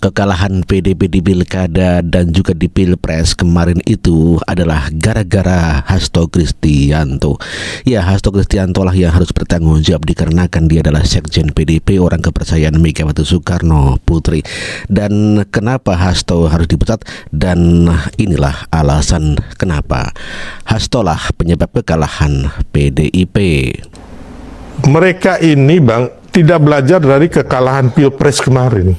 kekalahan PDIP di Pilkada dan juga di Pilpres kemarin itu adalah gara-gara Hasto Kristianto. Ya, Hasto Kristianto lah yang harus bertanggung jawab dikarenakan dia adalah Sekjen PDIP, orang kepercayaan Megawati Soekarno Putri. Dan kenapa Hasto harus dipecat? Dan inilah alasan kenapa. Hasto lah penyebab kekalahan PDIP. Mereka ini, Bang, tidak belajar dari kekalahan Pilpres kemarin.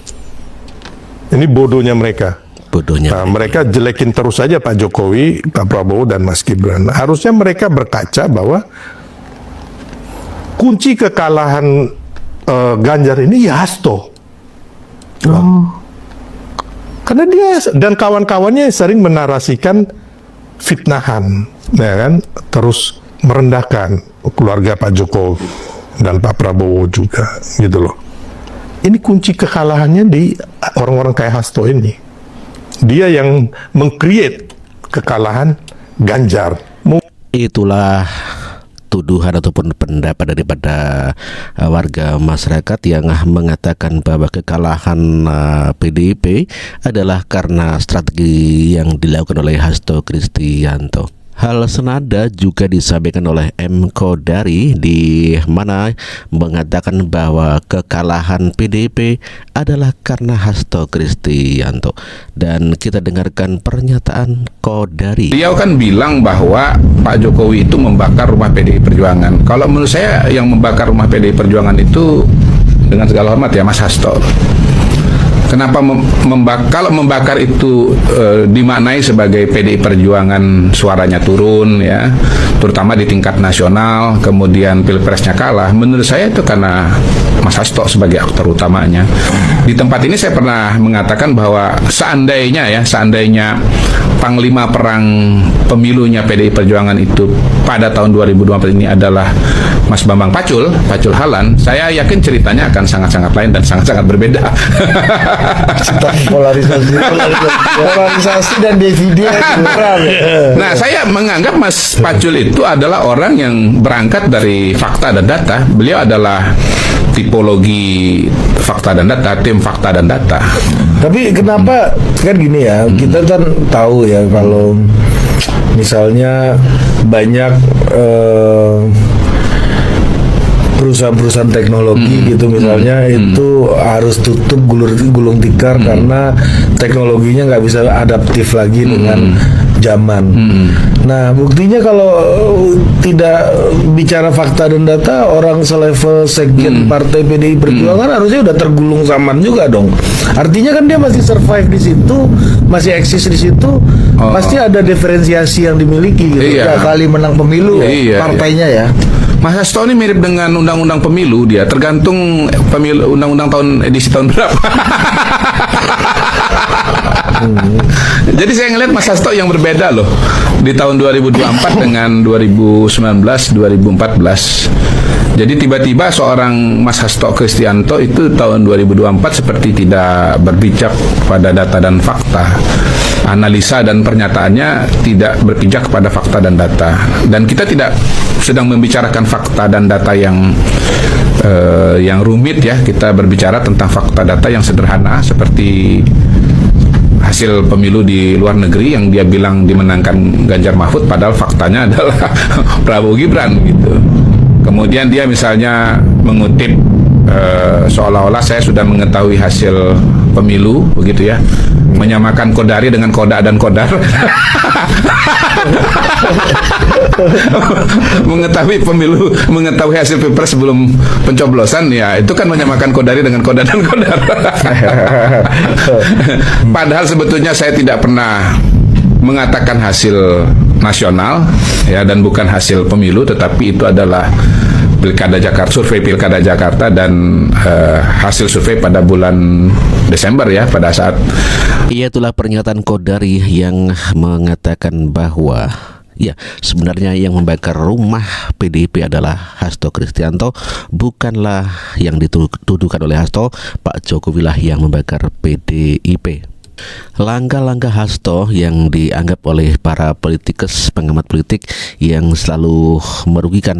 Ini bodohnya mereka. Mereka jelekin terus saja Pak Jokowi, Pak Prabowo, dan Mas Gibran. Harusnya mereka berkaca bahwa kunci kekalahan Ganjar ini ya Hasto. Karena dia dan kawan-kawannya sering menarasikan fitnahan, ya kan? Terus merendahkan keluarga Pak Jokowi dan Pak Prabowo juga, gitu loh. Ini kunci kekalahannya di orang-orang kayak Hasto ini. Dia yang meng-create kekalahan Ganjar. Itulah tuduhan ataupun pendapat daripada warga masyarakat yang mengatakan bahwa kekalahan PDIP adalah karena strategi yang dilakukan oleh Hasto Kristianto. Hal senada juga disampaikan oleh M. Kodari, di mana mengatakan bahwa kekalahan PDIP adalah karena Hasto Kristianto. Dan kita dengarkan pernyataan Kodari. Beliau kan bilang bahwa Pak Jokowi itu membakar rumah PDI Perjuangan. Kalau menurut saya yang membakar rumah PDI Perjuangan itu, dengan segala hormat ya, Mas Hasto. Kenapa kalau membakar itu dimaknai sebagai PDI Perjuangan suaranya turun, ya, terutama di tingkat nasional, kemudian pilpresnya kalah. Menurut saya itu karena Mas Hasto sebagai aktor utamanya. Di tempat ini saya pernah mengatakan bahwa seandainya panglima perang pemilunya PDI Perjuangan itu pada tahun 2024 ini adalah Mas Bambang Pacul Halan, saya yakin ceritanya akan sangat-sangat lain dan sangat-sangat berbeda. Polarisasi dan dividen. Nah, saya menganggap Mas Pacul itu adalah orang yang berangkat dari fakta dan data. Beliau adalah tipologi fakta dan data, tim fakta dan data. Tapi kenapa kan gini ya, kita kan tahu ya kalau misalnya banyak perusahaan-perusahaan teknologi gitu misalnya itu harus tutup gulung tikar karena teknologinya nggak bisa adaptif lagi dengan zaman. Nah, buktinya kalau tidak bicara fakta dan data, orang selevel sekjen partai PDI Perjuangan harusnya udah tergulung zaman juga dong. Artinya kan dia masih survive di situ, masih eksis di situ, pasti ada diferensiasi yang dimiliki gitu. Iya. Kali menang pemilu partainya ya. Mas Hasto ini mirip dengan undang-undang pemilu, dia tergantung pemilu undang-undang edisi tahun berapa. Jadi saya ngelihat Mas Hasto yang berbeda loh di tahun 2024 dengan 2019, 2014. Jadi tiba-tiba seorang Mas Hasto Kristianto itu tahun 2024 seperti tidak berpijak pada data dan fakta. Analisa dan pernyataannya tidak berpijak kepada fakta dan data. Dan kita tidak sedang membicarakan fakta dan data yang rumit ya. Kita berbicara tentang fakta data yang sederhana seperti hasil pemilu di luar negeri yang dia bilang dimenangkan Ganjar Mahfud, padahal faktanya adalah Prabowo Gibran gitu. Kemudian dia misalnya mengutip seolah-olah saya sudah mengetahui hasil pemilu begitu ya, menyamakan Kodari dengan Koda dan Kodar. mengetahui hasil Pilpres sebelum pencoblosan, ya itu kan menyamakan Kodari dengan Koda dan Kodar. Padahal sebetulnya saya tidak pernah mengatakan hasil nasional ya, dan bukan hasil pemilu, tetapi itu adalah survei Pilkada Jakarta dan hasil survei pada bulan Desember ya, pada saat itulah pernyataan Kodari yang mengatakan bahwa ya, sebenarnya yang membakar rumah PDIP adalah Hasto Kristianto, bukanlah yang dituduhkan oleh Hasto, Pak Jokowi lah yang membakar PDIP. Langkah-langkah Hasto yang dianggap oleh para politikus, pengamat politik yang selalu merugikan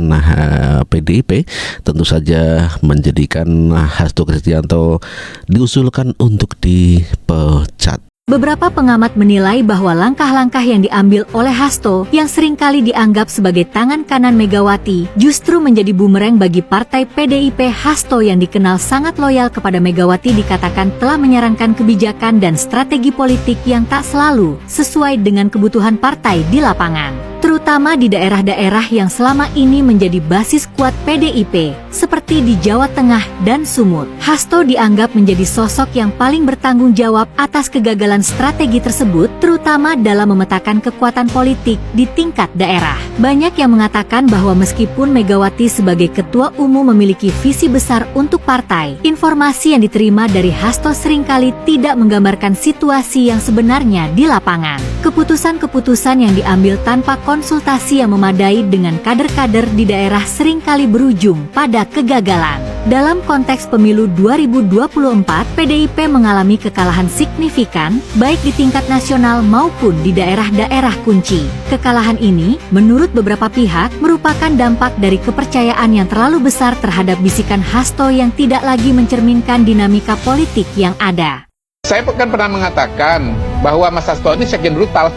PDIP tentu saja menjadikan Hasto Kristianto diusulkan untuk dipecat. Beberapa pengamat menilai bahwa langkah-langkah yang diambil oleh Hasto yang seringkali dianggap sebagai tangan kanan Megawati justru menjadi bumerang bagi partai PDIP. Hasto yang dikenal sangat loyal kepada Megawati dikatakan telah menyarankan kebijakan dan strategi politik yang tak selalu sesuai dengan kebutuhan partai di lapangan, terutama di daerah-daerah yang selama ini menjadi basis kuat PDIP, seperti di Jawa Tengah dan Sumut. Hasto dianggap menjadi sosok yang paling bertanggung jawab atas kegagalan strategi tersebut, terutama dalam memetakan kekuatan politik di tingkat daerah. Banyak yang mengatakan bahwa meskipun Megawati sebagai ketua umum memiliki visi besar untuk partai, informasi yang diterima dari Hasto seringkali tidak menggambarkan situasi yang sebenarnya di lapangan. Keputusan-keputusan yang diambil tanpa konsultasi yang memadai dengan kader-kader di daerah seringkali berujung pada kegagalan. Dalam konteks pemilu 2024, PDIP mengalami kekalahan signifikan, baik di tingkat nasional maupun di daerah-daerah kunci. Kekalahan ini, menurut beberapa pihak, merupakan dampak dari kepercayaan yang terlalu besar terhadap bisikan Hasto yang tidak lagi mencerminkan dinamika politik yang ada. Saya kan pernah mengatakan bahwa Mas Hasto ini sekjen brutal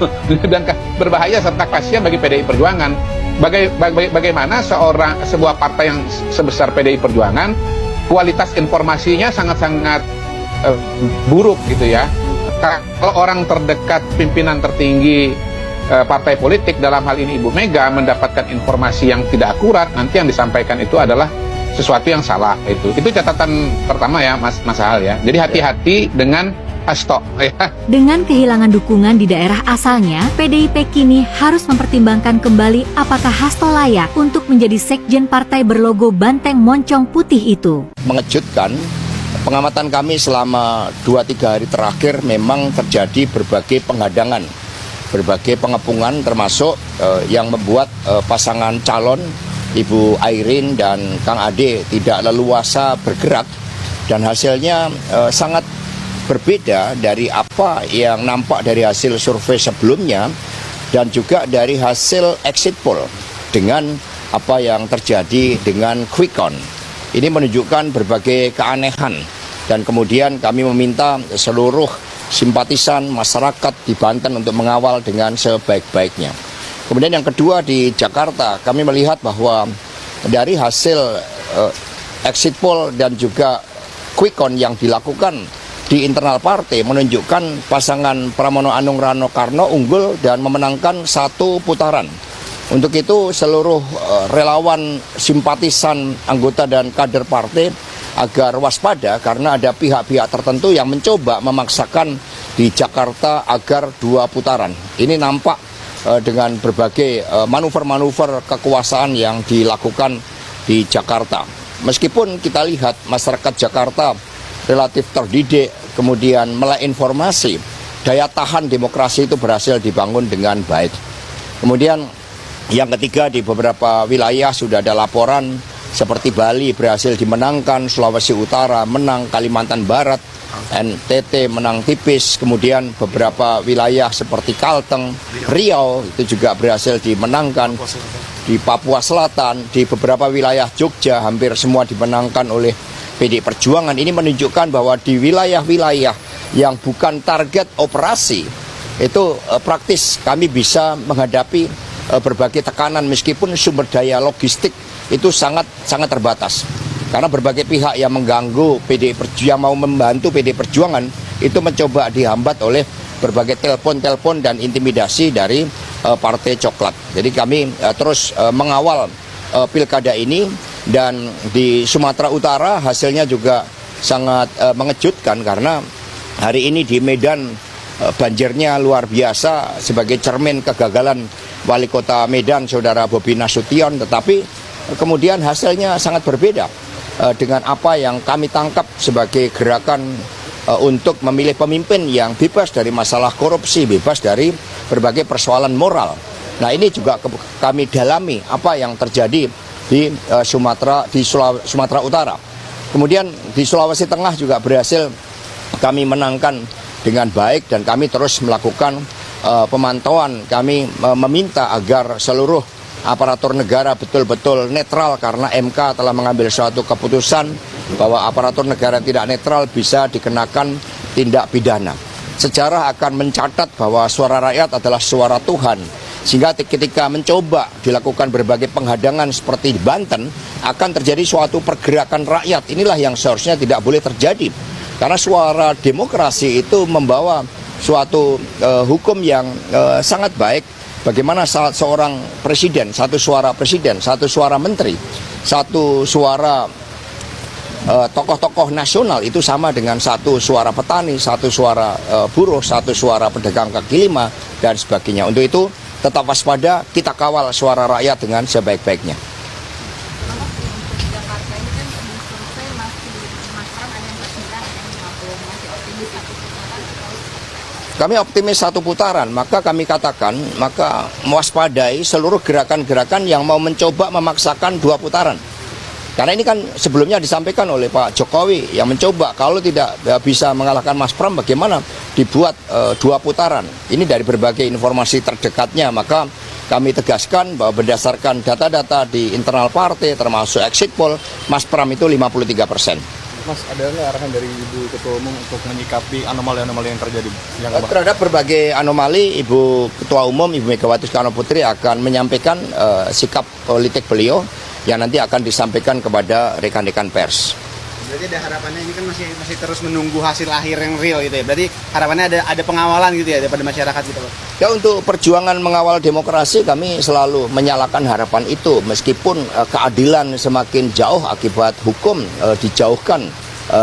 dan berbahaya serta kasihan bagi PDI Perjuangan. Bagaimana sebuah partai yang sebesar PDI Perjuangan, kualitas informasinya sangat-sangat buruk gitu ya. Kalau orang terdekat pimpinan tertinggi partai politik, dalam hal ini Ibu Mega, mendapatkan informasi yang tidak akurat, nanti yang disampaikan itu adalah sesuatu yang salah. Itu catatan pertama ya Mas Hal ya. Jadi hati-hati dengan Hasto ya. Dengan kehilangan dukungan di daerah asalnya, PDIP kini harus mempertimbangkan kembali apakah Hasto layak untuk menjadi sekjen partai berlogo banteng moncong putih itu. Mengejutkan, pengamatan kami selama 2-3 hari terakhir memang terjadi berbagai penghadangan, berbagai pengepungan, termasuk yang membuat pasangan calon Ibu Airin dan Kang Ade tidak leluasa bergerak, dan hasilnya sangat berbeda dari apa yang nampak dari hasil survei sebelumnya dan juga dari hasil exit poll dengan apa yang terjadi dengan quick count. Ini menunjukkan berbagai keanehan, dan kemudian kami meminta seluruh simpatisan masyarakat di Banten untuk mengawal dengan sebaik-baiknya. Kemudian yang kedua, di Jakarta kami melihat bahwa dari hasil exit poll dan juga quick count yang dilakukan di internal partai menunjukkan pasangan Pramono Anung Rano Karno unggul dan memenangkan 1 putaran. Untuk itu seluruh relawan, simpatisan, anggota dan kader partai agar waspada karena ada pihak-pihak tertentu yang mencoba memaksakan di Jakarta agar 2 putaran. Ini nampak dengan berbagai manuver-manuver kekuasaan yang dilakukan di Jakarta. Meskipun kita lihat masyarakat Jakarta relatif terdidik, kemudian melek informasi, daya tahan demokrasi itu berhasil dibangun dengan baik. Kemudian yang ketiga, di beberapa wilayah sudah ada laporan seperti Bali berhasil dimenangkan, Sulawesi Utara menang, Kalimantan Barat, NTT menang tipis, kemudian beberapa wilayah seperti Kalteng, Riau itu juga berhasil dimenangkan, di Papua Selatan, di beberapa wilayah Jogja hampir semua dimenangkan oleh PDI Perjuangan. Ini menunjukkan bahwa di wilayah-wilayah yang bukan target operasi itu praktis kami bisa menghadapi berbagai tekanan meskipun sumber daya logistik itu sangat terbatas. Karena berbagai pihak yang mengganggu PDI Perjuangan, yang mau membantu PDI Perjuangan itu mencoba dihambat oleh berbagai telepon dan intimidasi dari Partai Coklat. Jadi kami terus mengawal pilkada ini. Dan di Sumatera Utara hasilnya juga sangat mengejutkan karena hari ini di Medan banjirnya luar biasa sebagai cermin kegagalan Wali Kota Medan, Saudara Bobi Nasution. Tetapi kemudian hasilnya sangat berbeda dengan apa yang kami tangkap sebagai gerakan untuk memilih pemimpin yang bebas dari masalah korupsi, bebas dari berbagai persoalan moral. Nah, ini juga kami dalami apa yang terjadi di Sumatera Utara. Kemudian di Sulawesi Tengah juga berhasil kami menangkan dengan baik dan kami terus melakukan pemantauan. Kami meminta agar seluruh aparatur negara betul-betul netral karena MK telah mengambil suatu keputusan bahwa aparatur negara yang tidak netral bisa dikenakan tindak pidana. Sejarah akan mencatat bahwa suara rakyat adalah suara Tuhan. Sehingga ketika mencoba dilakukan berbagai penghadangan seperti di Banten, akan terjadi suatu pergerakan rakyat. Inilah yang seharusnya tidak boleh terjadi. Karena suara demokrasi itu membawa suatu hukum yang sangat baik. Bagaimana seorang presiden, satu suara menteri, satu suara tokoh-tokoh nasional itu sama dengan satu suara petani, satu suara buruh, satu suara pedagang kaki lima, dan sebagainya. Untuk itu tetap waspada, kita kawal suara rakyat dengan sebaik-baiknya. Kami optimis satu putaran, maka kami katakan, maka mewaspadai seluruh gerakan-gerakan yang mau mencoba memaksakan 2 putaran. Karena ini kan sebelumnya disampaikan oleh Pak Jokowi yang mencoba kalau tidak bisa mengalahkan Mas Pram bagaimana dibuat 2 putaran. Ini dari berbagai informasi terdekatnya, maka kami tegaskan bahwa berdasarkan data-data di internal partai termasuk exit poll, Mas Pram itu 53%. Mas, ada nggak arahan dari Ibu Ketua Umum untuk menyikapi anomali-anomali yang terjadi? Terhadap berbagai anomali, Ibu Ketua Umum, Ibu Megawati Soekarno Putri akan menyampaikan sikap politik beliau yang nanti akan disampaikan kepada rekan-rekan pers. Berarti ada harapannya, ini kan masih terus menunggu hasil akhir yang real gitu ya. Berarti harapannya ada pengawalan gitu ya daripada masyarakat gitu Pak. Ya, untuk perjuangan mengawal demokrasi kami selalu menyalakan harapan itu meskipun keadilan semakin jauh akibat hukum dijauhkan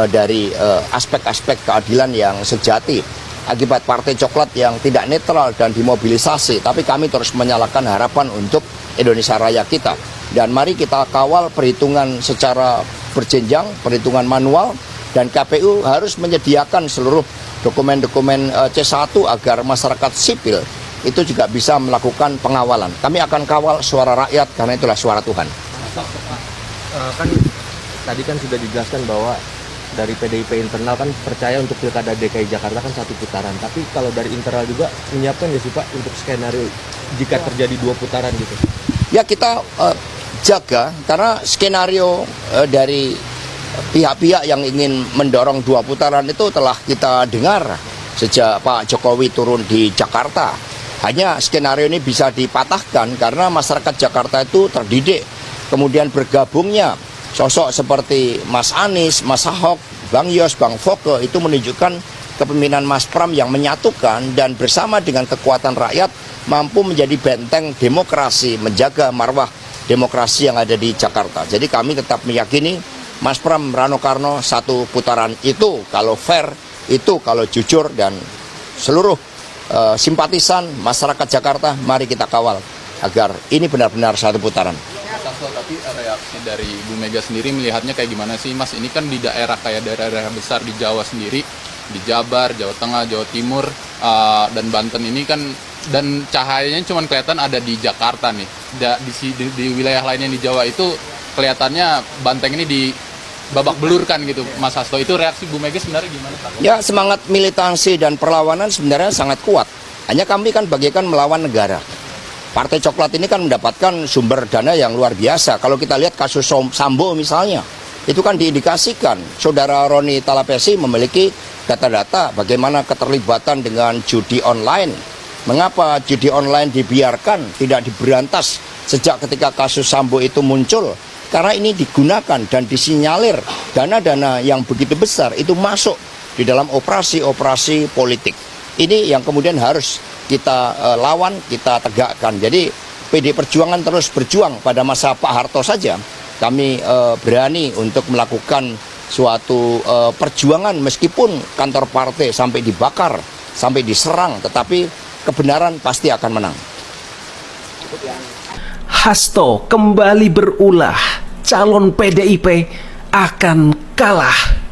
dari aspek-aspek keadilan yang sejati akibat partai coklat yang tidak netral dan dimobilisasi, tapi kami terus menyalakan harapan untuk Indonesia Raya kita. Dan mari kita kawal perhitungan secara berjenjang, perhitungan manual, dan KPU harus menyediakan seluruh dokumen-dokumen C1 agar masyarakat sipil itu juga bisa melakukan pengawalan. Kami akan kawal suara rakyat karena itulah suara Tuhan. Kan tadi kan sudah dijelaskan bahwa dari PDIP internal kan percaya untuk Pilkada DKI Jakarta kan 1 putaran. Tapi kalau dari internal juga menyiapkan nggak sih Pak untuk skenario jika terjadi 2 putaran gitu? Ya, kita jaga karena skenario dari pihak-pihak yang ingin mendorong 2 putaran itu telah kita dengar sejak Pak Jokowi turun di Jakarta. Hanya skenario ini bisa dipatahkan karena masyarakat Jakarta itu terdidik. Kemudian bergabungnya sosok seperti Mas Anies, Mas Ahok, Bang Yos, Bang Foke itu menunjukkan kepemimpinan Mas Pram yang menyatukan dan bersama dengan kekuatan rakyat mampu menjadi benteng demokrasi, menjaga marwah demokrasi yang ada di Jakarta. Jadi kami tetap meyakini Mas Pram Rano Karno 1 putaran itu kalau fair, itu kalau jujur, dan seluruh simpatisan masyarakat Jakarta mari kita kawal agar ini benar-benar 1 putaran. Tapi reaksi dari Bu Mega sendiri melihatnya kayak gimana sih Mas? Ini kan di daerah kayak daerah besar di Jawa sendiri, di Jabar, Jawa Tengah, Jawa Timur, dan Banten ini kan, dan cahayanya cuma kelihatan ada di Jakarta nih. Di wilayah lainnya di Jawa itu kelihatannya banteng ini di babak belurkan gitu, Mas Hasto. Itu reaksi Bu Mega sebenarnya gimana? Ya, semangat militansi dan perlawanan sebenarnya sangat kuat. Hanya kami kan bagaikan melawan negara. Partai Coklat ini kan mendapatkan sumber dana yang luar biasa. Kalau kita lihat kasus Sambo misalnya, itu kan diindikasikan saudara Roni Talapesi memiliki data-data bagaimana keterlibatan dengan judi online. Mengapa judi online dibiarkan, tidak diberantas sejak ketika kasus Sambo itu muncul? Karena ini digunakan dan disinyalir dana-dana yang begitu besar itu masuk di dalam operasi-operasi politik. Ini yang kemudian harus kita lawan, kita tegakkan. Jadi PD Perjuangan terus berjuang. Pada masa Pak Harto saja kami berani untuk melakukan suatu perjuangan meskipun kantor partai sampai dibakar, sampai diserang, tetapi kebenaran pasti akan menang. Hasto kembali berulah, calon PDIP akan kalah.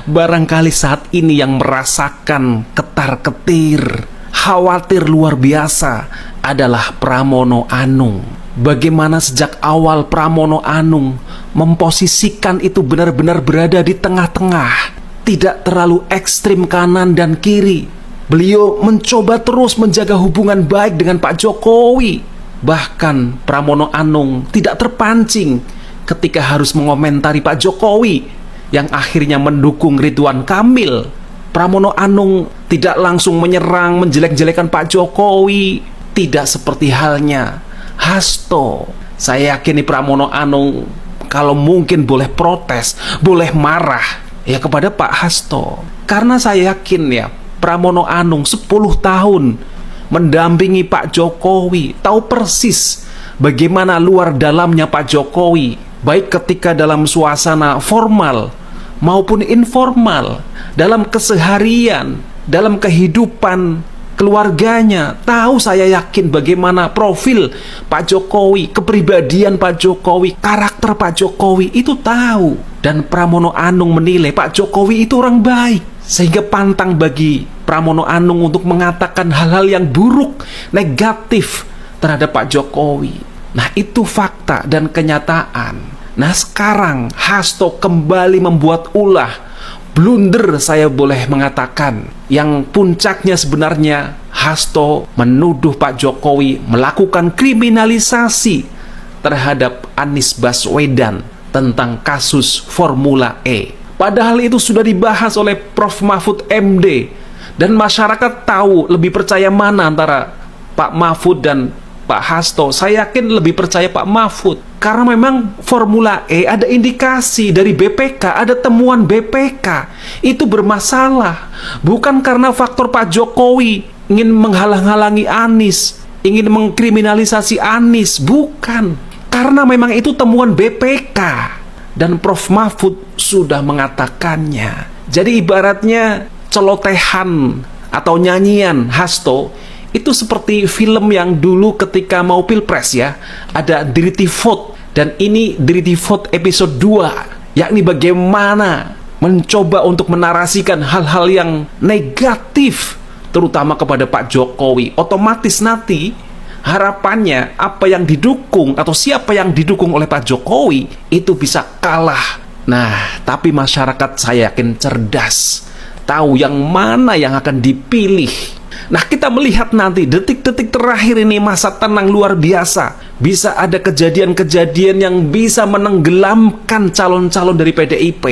Barangkali saat ini yang merasakan ketar-ketir, khawatir luar biasa adalah Pramono Anung. Bagaimana sejak awal Pramono Anung memposisikan itu benar-benar berada di tengah-tengah. tidak terlalu ekstrim kanan dan kiri. Beliau mencoba terus menjaga hubungan baik dengan Pak Jokowi. Bahkan Pramono Anung tidak terpancing ketika harus mengomentari Pak Jokowi yang akhirnya mendukung Ridwan Kamil. Pramono Anung tidak langsung menyerang, menjelek-jelekan Pak Jokowi. Tidak seperti halnya Hasto. Saya yakin nih Pramono Anung kalau mungkin boleh protes, boleh marah ya kepada Pak Hasto. Karena saya yakin ya Pramono Anung 10 tahun mendampingi Pak Jokowi, tahu persis bagaimana luar dalamnya Pak Jokowi, baik ketika dalam suasana formal maupun informal, dalam keseharian, dalam kehidupan keluarganya. Tahu, saya yakin bagaimana profil Pak Jokowi, kepribadian Pak Jokowi, karakter Pak Jokowi itu tahu. Dan Pramono Anung menilai Pak Jokowi itu orang baik, sehingga pantang bagi Pramono Anung untuk mengatakan hal-hal yang buruk, negatif terhadap Pak Jokowi. Nah, itu fakta dan kenyataan. Nah, sekarang Hasto kembali membuat ulah blunder, saya boleh mengatakan, yang puncaknya sebenarnya Hasto menuduh Pak Jokowi melakukan kriminalisasi terhadap Anies Baswedan tentang kasus Formula E. Padahal itu sudah dibahas oleh Prof. Mahfud MD, dan masyarakat tahu lebih percaya mana antara Pak Mahfud dan Pak Hasto. Saya yakin lebih percaya Pak Mahfud, karena memang Formula E ada indikasi dari BPK, ada temuan BPK itu bermasalah. Bukan karena faktor Pak Jokowi ingin menghalang-halangi Anies, ingin mengkriminalisasi Anies, bukan. Karena memang itu temuan BPK dan Prof. Mahfud sudah mengatakannya. Jadi ibaratnya celotehan atau nyanyian Hasto itu seperti film yang dulu ketika mau pilpres ya, ada Dirty Vote, dan ini Dirty Vote episode 2, yakni bagaimana mencoba untuk menarasikan hal-hal yang negatif terutama kepada Pak Jokowi. Otomatis nanti harapannya apa yang didukung atau siapa yang didukung oleh Pak Jokowi itu bisa kalah. Nah, tapi masyarakat saya yakin cerdas, tahu yang mana yang akan dipilih. Nah, kita melihat nanti detik-detik terakhir ini masa tenang luar biasa. Bisa ada kejadian-kejadian yang bisa menenggelamkan calon-calon dari PDIP.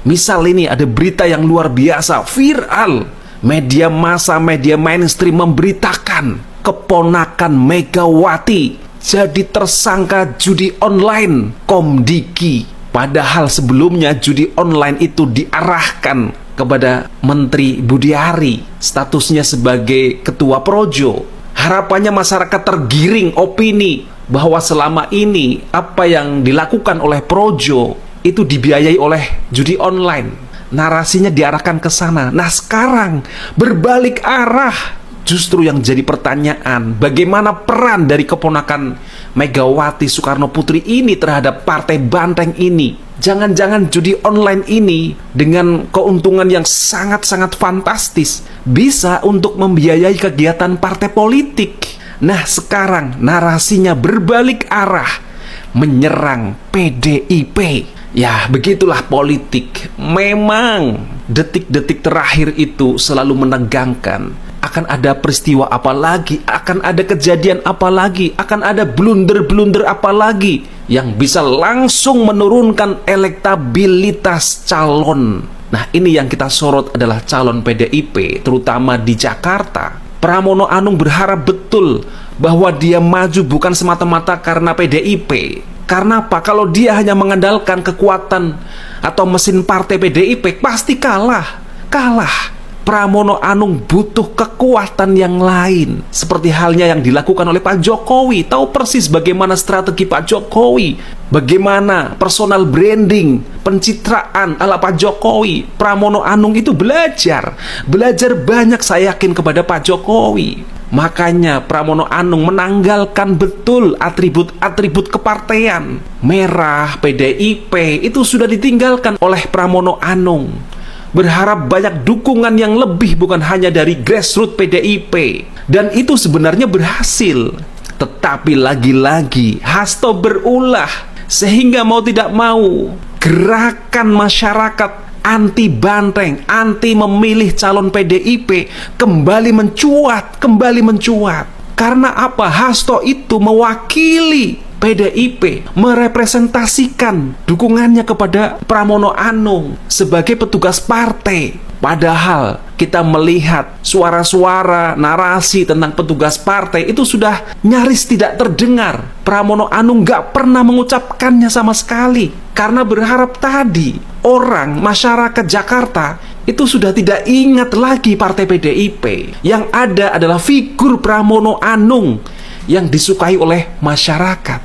Misal ini ada berita yang luar biasa, viral. Media massa, media mainstream memberitakan keponakan Megawati jadi tersangka judi online Komdiki. Padahal sebelumnya judi online itu diarahkan kepada Menteri Budiari, statusnya sebagai ketua Projo. Harapannya masyarakat tergiring opini bahwa selama ini apa yang dilakukan oleh Projo itu dibiayai oleh judi online. Narasinya diarahkan ke sana. Nah, sekarang berbalik arah. Justru yang jadi pertanyaan, bagaimana peran dari keponakan Megawati Soekarno Putri ini terhadap Partai Banteng ini? Jangan-jangan judi online ini dengan keuntungan yang sangat-sangat fantastis bisa untuk membiayai kegiatan partai politik. Nah, sekarang narasinya berbalik arah, menyerang PDIP. Ya, begitulah politik. Memang detik-detik terakhir itu selalu menegangkan. Akan ada peristiwa apa lagi, akan ada kejadian apa lagi, akan ada blunder-blunder apa lagi yang bisa langsung menurunkan elektabilitas calon. Nah, ini yang kita sorot adalah calon PDIP, terutama di Jakarta. Pramono Anung berharap betul bahwa dia maju bukan semata-mata karena PDIP. Karena apa? Kalau dia hanya mengandalkan kekuatan atau mesin partai PDIP, pasti kalah. Pramono Anung butuh kekuatan yang lain, seperti halnya yang dilakukan oleh Pak Jokowi. Tahu persis bagaimana strategi Pak Jokowi, bagaimana personal branding, pencitraan ala Pak Jokowi. Pramono Anung itu belajar banyak, saya yakin, kepada Pak Jokowi. Makanya Pramono Anung menanggalkan betul atribut-atribut kepartean. Merah, PDIP itu sudah ditinggalkan oleh Pramono Anung. Berharap banyak dukungan yang lebih, bukan hanya dari grassroots PDIP. Dan itu sebenarnya berhasil. Tetapi lagi-lagi Hasto berulah, sehingga mau tidak mau gerakan masyarakat anti banteng, anti memilih calon PDIP kembali mencuat. Karena apa? Hasto itu mewakili PDIP, merepresentasikan dukungannya kepada Pramono Anung sebagai petugas partai. Padahal kita melihat suara-suara narasi tentang petugas partai itu sudah nyaris tidak terdengar. Pramono Anung gak pernah mengucapkannya sama sekali, karena berharap tadi orang masyarakat Jakarta itu sudah tidak ingat lagi partai PDIP. Yang ada adalah figur Pramono Anung yang disukai oleh masyarakat.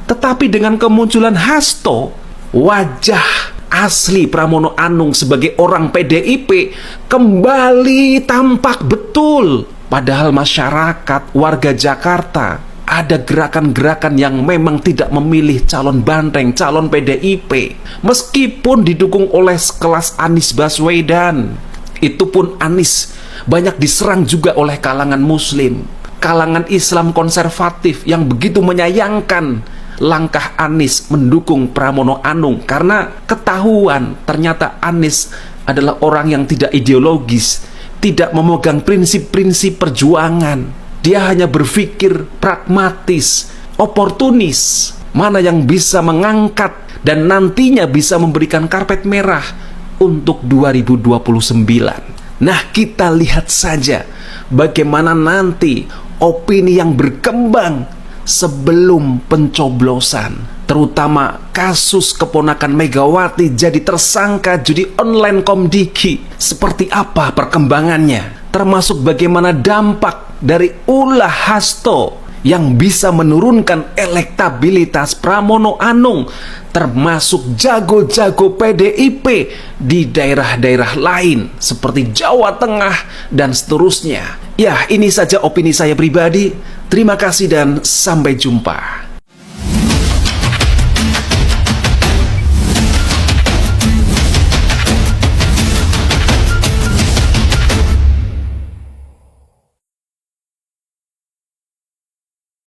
Tetapi dengan kemunculan Hasto, wajah asli Pramono Anung sebagai orang PDIP kembali tampak betul. Padahal masyarakat, warga Jakarta, ada gerakan-gerakan yang memang tidak memilih calon banteng, calon PDIP, meskipun didukung oleh sekelas Anies Baswedan. Itu pun Anies banyak diserang juga oleh kalangan Muslim, kalangan Islam konservatif yang begitu menyayangkan langkah Anies mendukung Pramono Anung, karena ketahuan ternyata Anies adalah orang yang tidak ideologis, tidak memegang prinsip-prinsip perjuangan. Dia hanya berpikir pragmatis, oportunis, mana yang bisa mengangkat dan nantinya bisa memberikan karpet merah untuk 2029. Nah, kita lihat saja bagaimana nanti opini yang berkembang sebelum pencoblosan, terutama kasus keponakan Megawati jadi tersangka judi online Komdiki. Seperti apa perkembangannya, termasuk bagaimana dampak dari ulah Hasto yang bisa menurunkan elektabilitas Pramono Anung, termasuk jago-jago PDIP di daerah-daerah lain seperti Jawa Tengah dan seterusnya. Ya, ini saja opini saya pribadi. Terima kasih dan sampai jumpa.